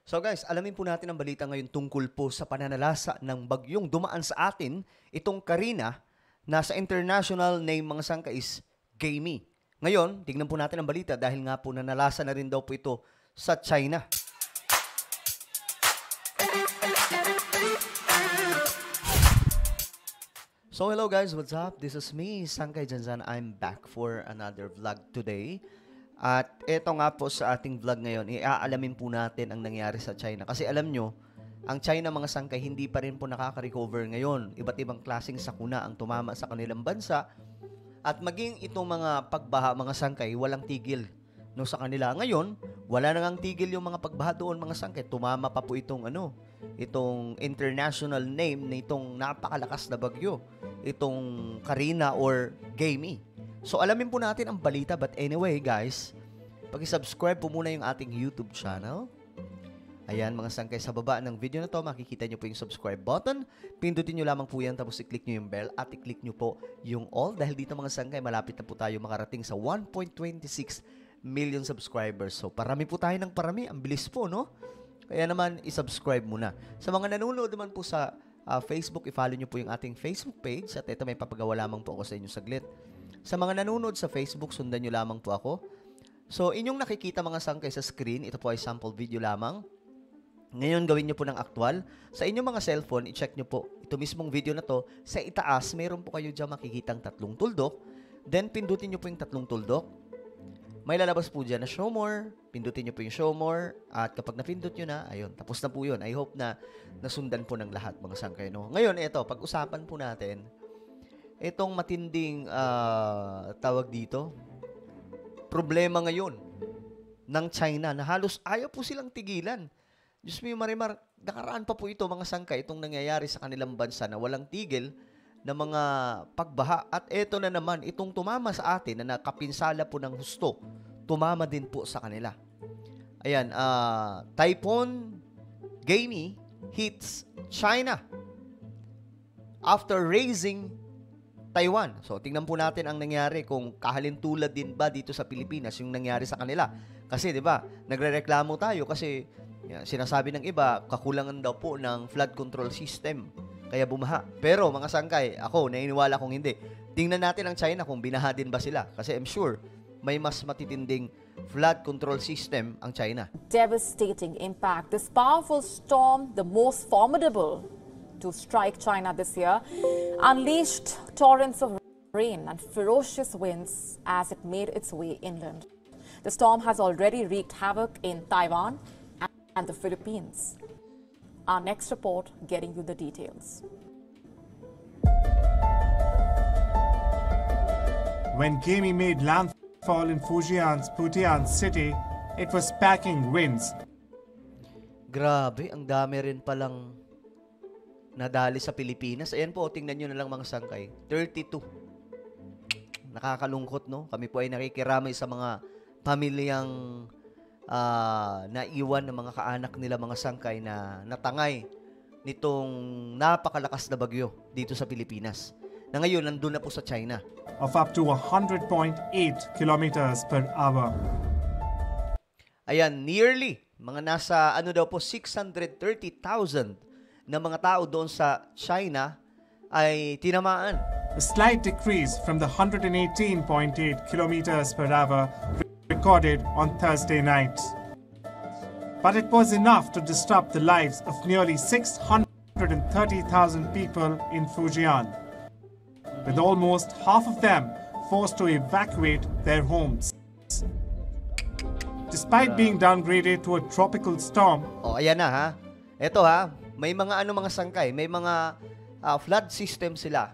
So guys, alamin po natin ang balita ngayon tungkol po sa pananalasa ng bagyong dumaan sa atin, itong Karina, na sa international name mga sangka is Gamey. Ngayon, tignan po natin ang balita dahil nga po nanalasa na rin daw po ito sa China. So hello guys, what's up? This is me, Sangkay Janzan. I'm back for another vlog today. At eto nga po sa ating vlog ngayon, iaalamin po natin ang nangyari sa China. Kasi alam nyo, ang China mga sangkay hindi pa rin po nakaka-recover ngayon. Iba't ibang klaseng sakuna ang tumama sa kanilang bansa. At maging itong mga pagbaha mga sangkay, walang tigil no, sa kanila. Ngayon, wala nang tigil yung mga pagbaha doon mga sangkay. Tumama pa po itong itong international name na itong napakalakas na bagyo. Itong Karina or Gamey. So, alamin po natin ang balita. But anyway, guys, pag-subscribe po muna yung ating YouTube channel. Ayan, mga sangkay, sa baba ng video na to, makikita nyo po yung subscribe button. Pindutin nyo lamang po yan, tapos i-click nyo yung bell at i-click nyo po yung all. Dahil dito mga sangkay, malapit na po tayo makarating sa 1.26 million subscribers. So, parami po tayo ng parami. Ang bilis po, no? Kaya naman, i-subscribe muna. Sa mga nanonood naman po sa Facebook, i-follow nyo po yung ating Facebook page. At ito, may papagawa lamang po ako sa inyo saglit. Sa mga nanonood sa Facebook, sundan nyo lamang po ako. So, inyong nakikita mga sangkay sa screen, ito po ay sample video lamang. Ngayon, gawin nyo po ng aktual. Sa inyong mga cellphone, i-check nyo po. Ito mismong video na to, sa itaas, mayroon po kayo dyan makikitang 3 tuldok. Then, pindutin nyo po yung 3 tuldok. May lalabas po dyan na show more. Pindutin nyo po yung show more. At kapag napindot nyo na, ayun, tapos na po yun. I hope na nasundan po ng lahat mga sangkay. No? Ngayon, ito, pag-usapan po natin, itong matinding tawag dito, problema ngayon ng China na halos ayaw po silang tigilan. Diyos mo yung marimar, nakaraan pa po ito mga sangkay, itong nangyayari sa kanilang bansa na walang tigil na mga pagbaha. At ito na naman, itong tumama sa atin na nakapinsala po ng husto, tumama din po sa kanila. Ayan, Typhoon Gamey hits China after raising Taiwan. So, tingnan po natin ang nangyari kung kahalintulad din ba dito sa Pilipinas yung nangyari sa kanila. Kasi, di ba, nagrereklamo tayo kasi sinasabi ng iba, kakulangan daw po ng flood control system. Kaya bumaha. Pero, mga sangkay, ako, naniniwala kong hindi. Tingnan natin ang China kung binaha din ba sila. Kasi I'm sure, may mas matitinding flood control system ang China. Devastating impact. This powerful storm, the most formidable to strike China this year, unleashed torrents of rain and ferocious winds as it made its way inland. The storm has already wreaked havoc in Taiwan and the Philippines. Our next report getting you the details. When Gamey made landfall in Fujian's Putian city, it was packing winds. Grabe, ang dami rin palang nadali sa Pilipinas. Ayan po, tingnan nyo na lang mga sangkay. 32. Nakakalungkot, no? Kami po ay nakikiramay sa mga pamilyang naiwan ng mga kaanak nila mga sangkay na natangay nitong napakalakas na bagyo dito sa Pilipinas. Na ngayon, nandun na po sa China. Of up to 100.8 kilometers per hour. Ayan, nearly. Mga nasa, daw po, 630,000 na mga tao doon sa China ay tinamaan. A slight decrease from the 118.8 kilometers per hour recorded on Thursday night. But it was enough to disrupt the lives of nearly 630,000 people in Fujian, with almost half of them forced to evacuate their homes. Despite being downgraded to a tropical storm. Oh, ayan na ha. Ito ha. May mga mga sangkay, may mga flood system sila,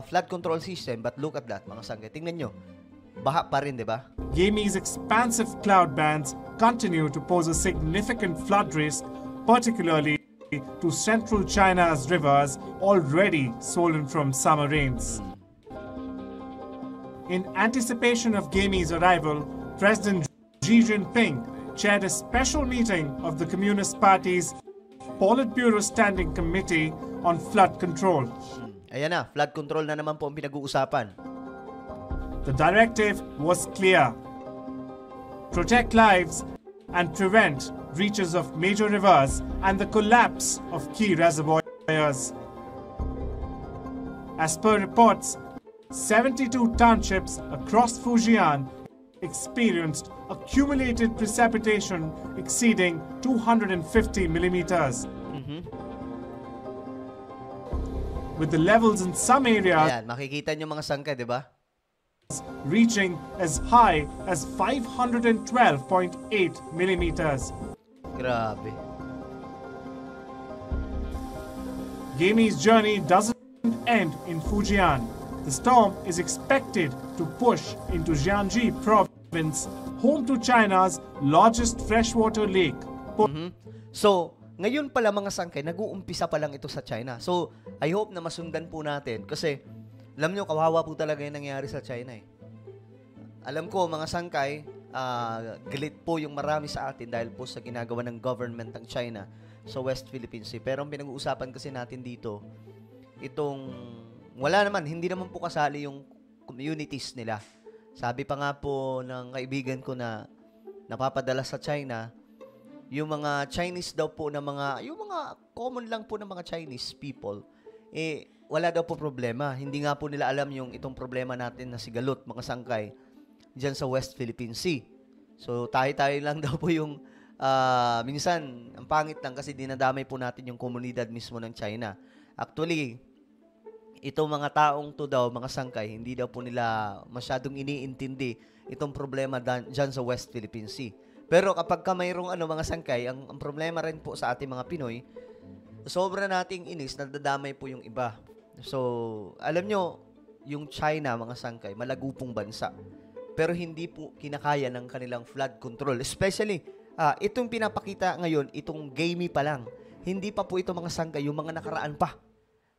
flood control system, but look at that, mga sangkay. Tingnan nyo, baha pa rin, di ba? Gamey's expansive cloud bands continue to pose a significant flood risk, particularly to central China's rivers already swollen from summer rains. In anticipation of Gamey's arrival, President Xi Jinping chaired a special meeting of the Communist Party's Politburo Standing Committee on Flood Control. Ayan na, flood control na naman po ang pinag-uusapan. The directive was clear. Protect lives and prevent reaches of major rivers and the collapse of key reservoirs. As per reports, 72 townships across Fujian experienced accumulated precipitation exceeding 250 millimeters. With the levels in some areas Ayan, makikita nyo mga sangkay, di ba? reaching as high as 512.8 millimeters. Grabe. Gami's journey doesn't end in Fujian. The storm is expected to push into Jiangxi province, home to China's largest freshwater lake. So, ngayon pala mga sangkay, nag-uumpisa pa lang ito sa China. So, I hope na masundan po natin kasi alam nyo, kawawa po talaga yung nangyari sa China eh. Alam ko mga sangkay, galit po yung marami sa atin dahil po sa ginagawa ng government ng China sa West Philippine Sea. Pero ang pinag-uusapan kasi natin dito, itong wala naman, hindi naman po kasali yung communities nila. Sabi pa nga po ng kaibigan ko na napapadala sa China, yung mga Chinese daw po na yung mga common lang po ng mga Chinese people, wala daw po problema. Hindi nga po nila alam yung itong problema natin na sigalot, mga sangkay, dyan sa West Philippine Sea. So, tayo-tayo lang daw po yung, minsan, ang pangit lang kasi dinadamay po natin yung komunidad mismo ng China. Actually, itong mga taong to daw, mga sangkay, hindi daw po nila masyadong iniintindi itong problema dyan sa West Philippine Sea. Pero kapag ka mayroong mga sangkay, ang problema rin po sa ating mga Pinoy, sobra nating inis, nadadamay po yung iba. So, alam nyo, yung China, mga sangkay, malagupong bansa. Pero hindi po kinakaya ng kanilang flood control. Especially, itong pinapakita ngayon, itong gamey pa lang. Hindi pa po ito mga sangkay, yung mga nakaraan pa,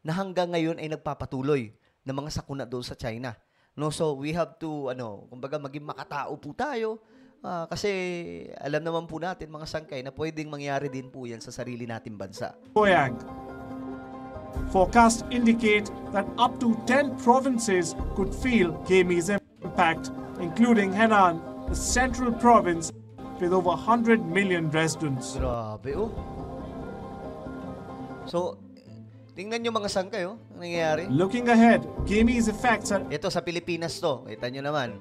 na hanggang ngayon ay nagpapatuloy na mga sakuna doon sa China. No, so we have to, kumbaga maging makatao po tayo. Kasi alam naman po natin mga sangkay na pwedeng mangyari din po yan sa sarili nating bansa. Poyang. Forecasts indicate that up to 10 provinces could feel Gami's impact, including Henan, the central province with over 100 million residents. Grabe, oh. So, tingnan nyo mga sangkay, ang nangyayari. Looking ahead, Gami's effects are Ito sa Pilipinas to. Kita nyo naman.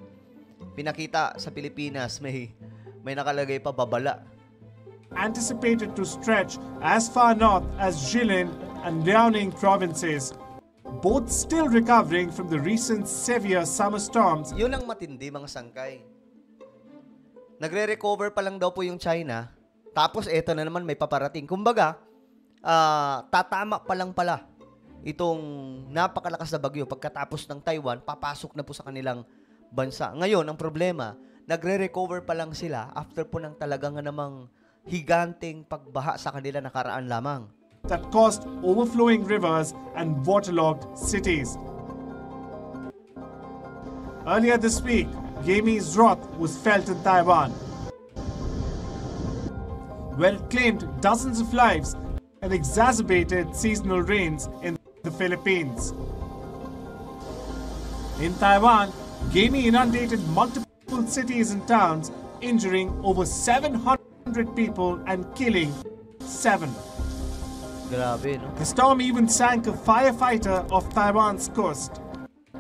Pinakita sa Pilipinas, may nakalagay pa babala. anticipated to stretch as far north as Jilin and Liaoning provinces, both still recovering from the recent severe summer storms. Yun ang matindi, mga sangkay. Nagre-recover pa lang daw po yung China, tapos eto na naman may paparating. Kumbaga, tatama pa lang pala itong napakalakas na bagyo. Pagkatapos ng Taiwan, papasok na po sa kanilang bansa. Ngayon, ang problema, nagre-recover pa lang sila after po ng talagang namang higanteng pagbaha sa kanila nakaraan lamang. That caused overflowing rivers and waterlogged cities. Earlier this week, Gami's wrath was felt in Taiwan, where it claimed dozens of lives and exacerbated seasonal rains in the Philippines. In Taiwan, Gami inundated multiple cities and towns, injuring over 700 people and killing 7. Grabe, no? The storm even sank a firefighter off Taiwan's coast.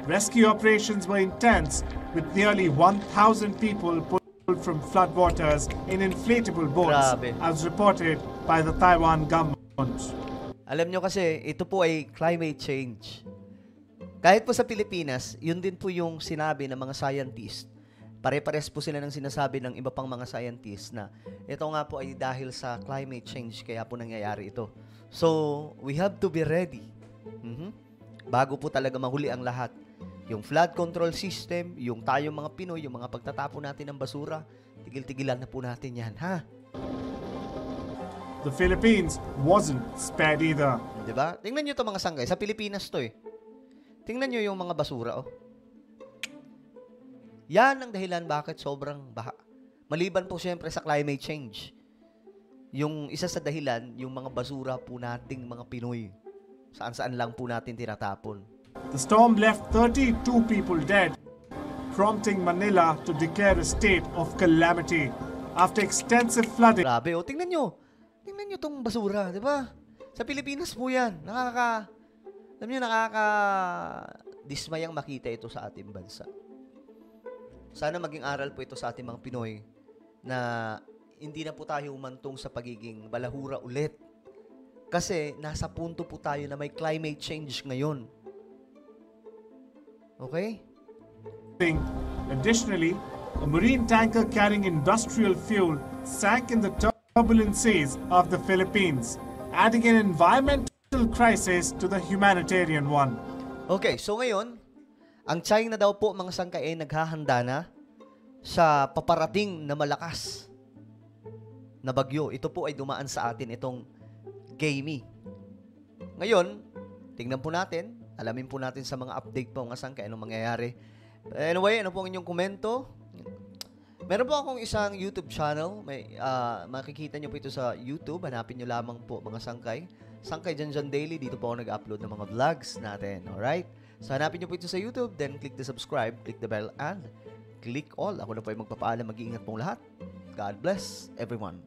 Rescue operations were intense, with nearly 1,000 people pulled from floodwaters in inflatable boats, Grabe. as reported by the Taiwan government. Alam nyo kasi, ito po ay climate change. Kahit po sa Pilipinas, yun din po yung sinabi ng mga scientists. Pare-pares po sila ng sinasabi ng iba pang mga scientists na ito nga po ay dahil sa climate change kaya po nangyayari ito. So, we have to be ready. Bago po talaga mahuli ang lahat. Yung flood control system, yung tayong mga Pinoy, yung mga pagtatapon natin ng basura, tigil-tigilan na po natin yan, ha? The Philippines wasn't spared either. Diba? Tingnan nyo ito mga sangkay. Sa Pilipinas to eh. Tingnan nyo yung mga basura, oh. Yan ang dahilan bakit sobrang baha. Maliban po siyempre sa climate change. Yung isa sa dahilan, yung mga basura po nating mga Pinoy. Saan-saan lang po natin tinatapon. The storm left 32 people dead, prompting Manila to declare a state of calamity. after extensive flooding. Grabe, oh, tingnan nyo. Tingnan nyo tong basura, di ba? Sa Pilipinas po yan. Alam nyo, dismayang makita ito sa ating bansa. Sana maging aral po ito sa ating mga Pinoy na hindi na po tayo umantong sa pagiging balahura ulit. Kasi nasa punto po tayo na may climate change ngayon. Okay? Additionally, a marine tanker carrying industrial fuel sank in the turbulent seas of the Philippines, adding an environmental crisis to the humanitarian one. Okay, so ngayon, ang China daw po mga sangkay ay naghahanda na sa paparating na malakas na bagyo. Ito po ay dumaan sa atin itong Gamy. Ngayon, tingnan po natin, alamin po natin sa mga update po mga sangkay anong mangyayari. Anyway, ano po ang inyong komento? Meron po akong isang YouTube channel. Makikita nyo po ito sa YouTube. Hanapin nyo lamang po mga sangkay. Sangkay Janjan Daily. Dito po ako nag-upload ng mga vlogs natin. Alright? So hanapin nyo po ito sa YouTube. Then click the subscribe, click the bell, and click all. Ako na po ay magpapaalam. Mag-iingat pong lahat. God bless everyone.